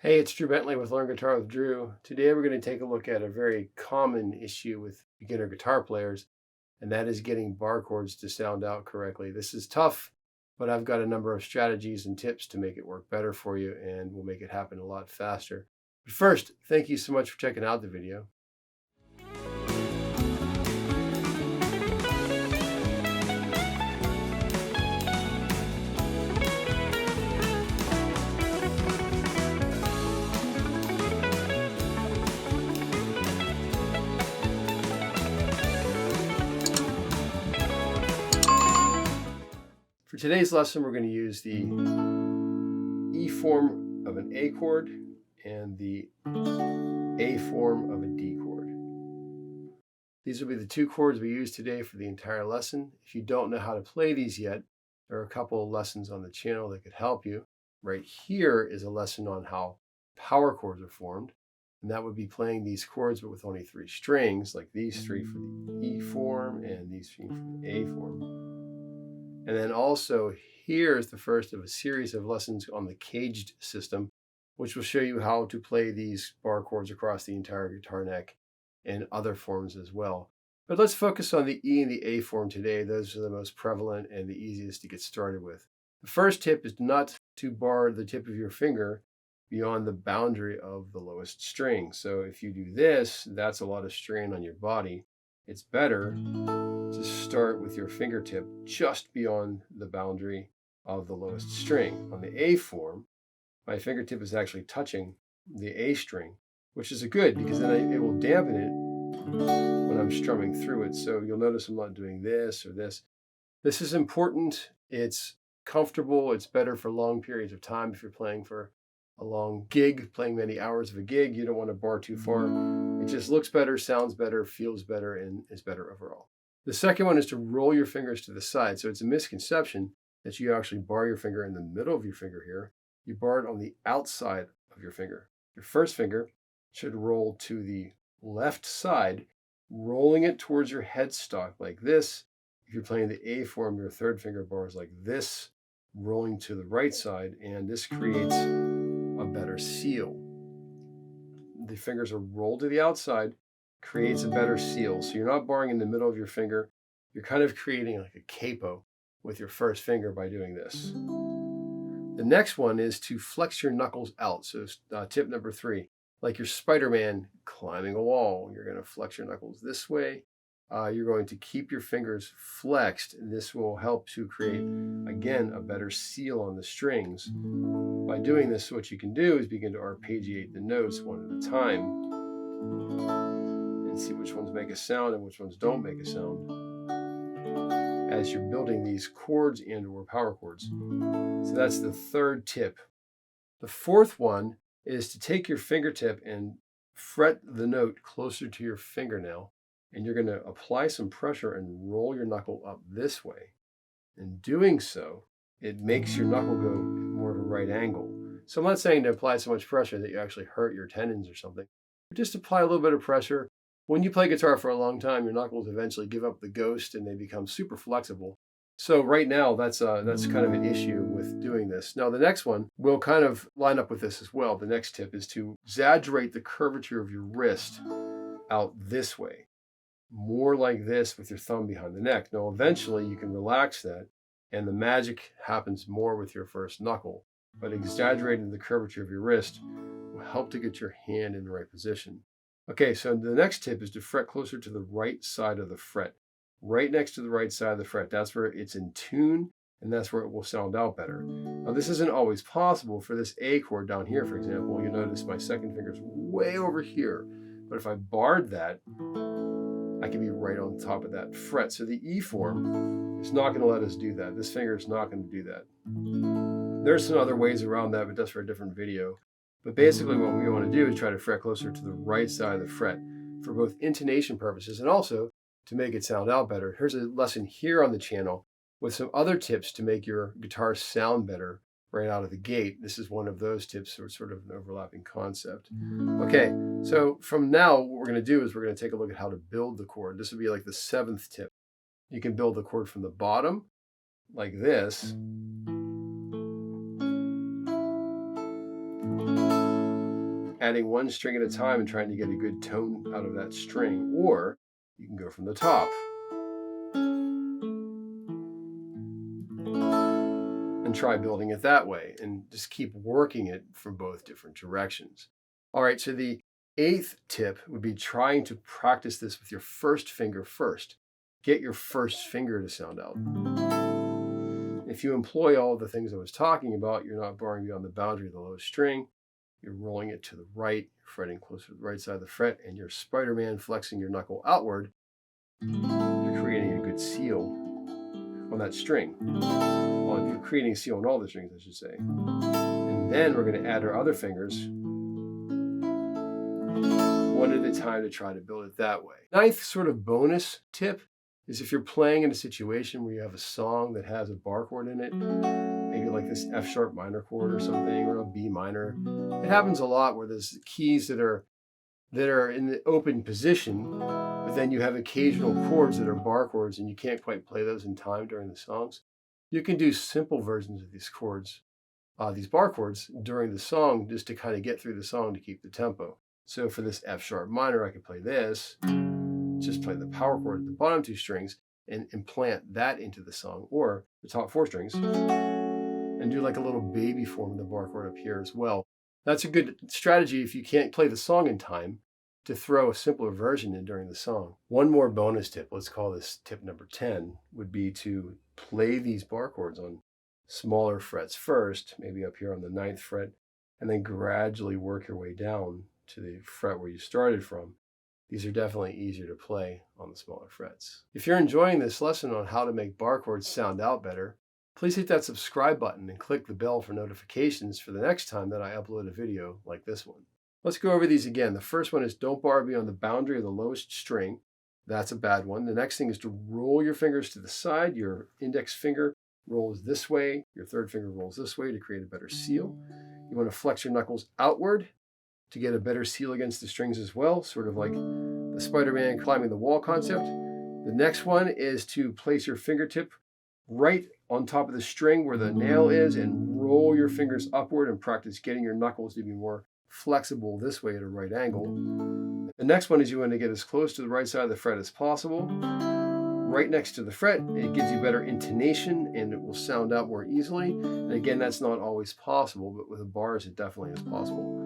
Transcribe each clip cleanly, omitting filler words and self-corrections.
Hey, it's Drew Bentley with Learn Guitar with Drew. Today we're going to take a look at a very common issue with beginner guitar players, and that is getting bar chords to sound out correctly. This is tough, but I've got a number of strategies and tips to make it work better for you, and will make it happen a lot faster. But first, thank you so much for checking out the video. For today's lesson, we're going to use the E form of an A chord and the A form of a D chord. These will be the two chords we use today for the entire lesson. If you don't know how to play these yet, there are a couple of lessons on the channel that could help you. Right here is a lesson on how power chords are formed, and that would be playing these chords but with only 3 strings, like these 3 for the E form and these 3 for the A form. And then also here's the first of a series of lessons on the caged system, which will show you how to play these bar chords across the entire guitar neck and other forms as well. But let's focus on the E and the A form today. Those are the most prevalent and the easiest to get started with. The first tip is not to bar the tip of your finger beyond the boundary of the lowest string. So if you do this, that's a lot of strain on your body. It's better to start with your fingertip just beyond the boundary of the lowest string. On the A form, my fingertip is actually touching the A string, which is a good because then it will dampen it when I'm strumming through it. So you'll notice I'm not doing this or this. This is important. It's comfortable. It's better for long periods of time. If you're playing for a long gig, playing many hours of a gig, you don't want to bar too far. It just looks better, sounds better, feels better, and is better overall. The second one is to roll your fingers to the side. So it's a misconception that you actually bar your finger in the middle of your finger here. You bar it on the outside of your finger. Your first finger should roll to the left side, rolling it towards your headstock like this. If you're playing the A form, your third finger bars like this, rolling to the right side, and this creates a better seal. The fingers are rolled to the outside, creates a better seal. So you're not barring in the middle of your finger. You're kind of creating like a capo with your first finger by doing this. The next one is to flex your knuckles out. So tip number 3, like you're Spider-Man climbing a wall, you're going to flex your knuckles this way. You're going to keep your fingers flexed. This will help to create, again, a better seal on the strings. By doing this, what you can do is begin to arpeggiate the notes one at a time and see which ones make a sound and which ones don't make a sound as you're building these chords and or power chords. So that's the third tip. The fourth one is to take your fingertip and fret the note closer to your fingernail, and you're going to apply some pressure and roll your knuckle up this way. In doing so, it makes your knuckle go more of a right angle. So I'm not saying to apply so much pressure that you actually hurt your tendons or something, but just apply a little bit of pressure. When you play guitar for a long time, your knuckles eventually give up the ghost and they become super flexible. So right now, that's kind of an issue with doing this. Now, the next one will kind of line up with this as well. The next tip is to exaggerate the curvature of your wrist out this way, more like this with your thumb behind the neck. Now, eventually, you can relax that, and the magic happens more with your first knuckle. But exaggerating the curvature of your wrist will help to get your hand in the right position. Okay, so the next tip is to fret closer to the right side of the fret. Right next to the right side of the fret. That's where it's in tune, and that's where it will sound out better. Now, this isn't always possible. For this A chord down here, for example, you notice my second finger is way over here. But if I barred that, I can be right on top of that fret. So the E form is not going to let us do that. This finger is not going to do that. There's some other ways around that, but that's for a different video. But basically what we want to do is try to fret closer to the right side of the fret for both intonation purposes and also to make it sound out better. Here's a lesson here on the channel with some other tips to make your guitar sound better right out of the gate. This is one of those tips, so it's sort of an overlapping concept. Okay, so from now, what we're going to do is we're going to take a look at how to build the chord. This would be like the 7th tip. You can build the chord from the bottom, like this. adding one string at a time and trying to get a good tone out of that string, or you can go from the top and try building it that way and just keep working it from both different directions. All right, so the 8th tip would be trying to practice this with your first finger first. Get your first finger to sound out. If you employ all the things I was talking about, you're not barring beyond the boundary of the lowest string. You're rolling it to the right, fretting closer to the right side of the fret, and you're Spider-Man flexing your knuckle outward. You're creating a good seal on that string. Well, you're creating a seal on all the strings, I should say. And then we're going to add our other fingers one at a time to try to build it that way. 9th sort of bonus tip is if you're playing in a situation where you have a song that has a bar chord in it, maybe like this F sharp minor chord or something, or a B minor. It happens a lot where there's keys that are in the open position, but then you have occasional chords that are bar chords and you can't quite play those in time during the songs. You can do simple versions of these chords, these bar chords during the song just to kind of get through the song to keep the tempo. So for this F sharp minor, I could play this, just play the power chord at the bottom 2 strings and implant that into the song, or the top 4 strings, and do like a little baby form of the bar chord up here as well. That's a good strategy if you can't play the song in time, to throw a simpler version in during the song. One more bonus tip, let's call this tip number 10, would be to play these bar chords on smaller frets first, maybe up here on the 9th fret, and then gradually work your way down to the fret where you started from. These are definitely easier to play on the smaller frets. If you're enjoying this lesson on how to make bar chords sound out better, please hit that subscribe button and click the bell for notifications for the next time that I upload a video like this one. Let's go over these again. The first one is don't bar beyond the boundary of the lowest string. That's a bad one. The next thing is to roll your fingers to the side. Your index finger rolls this way. Your third finger rolls this way to create a better seal. You want to flex your knuckles outward to get a better seal against the strings as well, sort of like the Spider-Man climbing the wall concept. The next one is to place your fingertip right on top of the string where the nail is and roll your fingers upward and practice getting your knuckles to be more flexible this way at a right angle. The next one is you want to get as close to the right side of the fret as possible. Right next to the fret, it gives you better intonation and it will sound out more easily. And again, that's not always possible, but with the bars, it definitely is possible.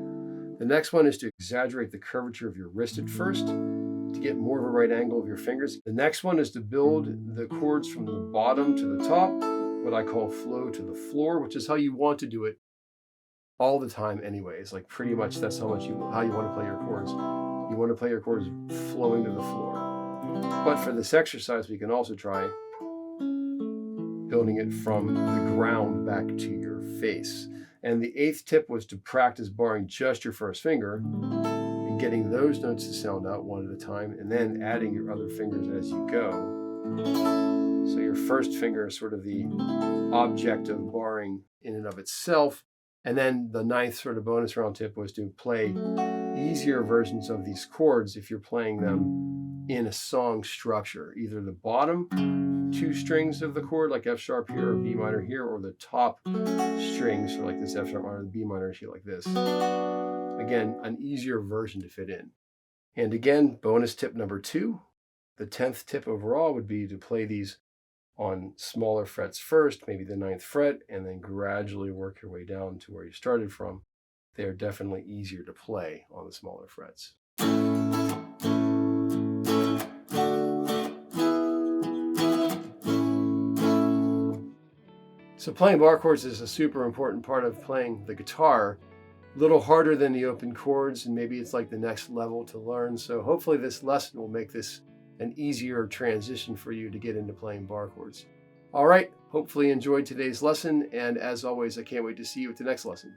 The next one is to exaggerate the curvature of your wrist at first to get more of a right angle of your fingers. The next one is to build the chords from the bottom to the top, what I call flow to the floor, which is how you want to do it all the time anyways. Like pretty much that's how you want to play your chords. You want to play your chords flowing to the floor. But for this exercise, we can also try building it from the ground back to your face. And the 8th tip was to practice barring just your first finger and getting those notes to sound out one at a time, and then adding your other fingers as you go. So your first finger is sort of the object of barring in and of itself. And then the 9th sort of bonus round tip was to play easier versions of these chords if you're playing them in a song structure, either the bottom 2 strings of the chord, like F sharp here or B minor here, or the top strings, so like this F sharp minor, the B minor here like this. Again, an easier version to fit in. And again, bonus tip number 2, the 10th tip overall would be to play these on smaller frets first, maybe the 9th fret, and then gradually work your way down to where you started from. They are definitely easier to play on the smaller frets. So playing bar chords is a super important part of playing the guitar. A little harder than the open chords, and maybe it's like the next level to learn. So hopefully this lesson will make this an easier transition for you to get into playing bar chords. All right, hopefully you enjoyed today's lesson, and as always, I can't wait to see you at the next lesson.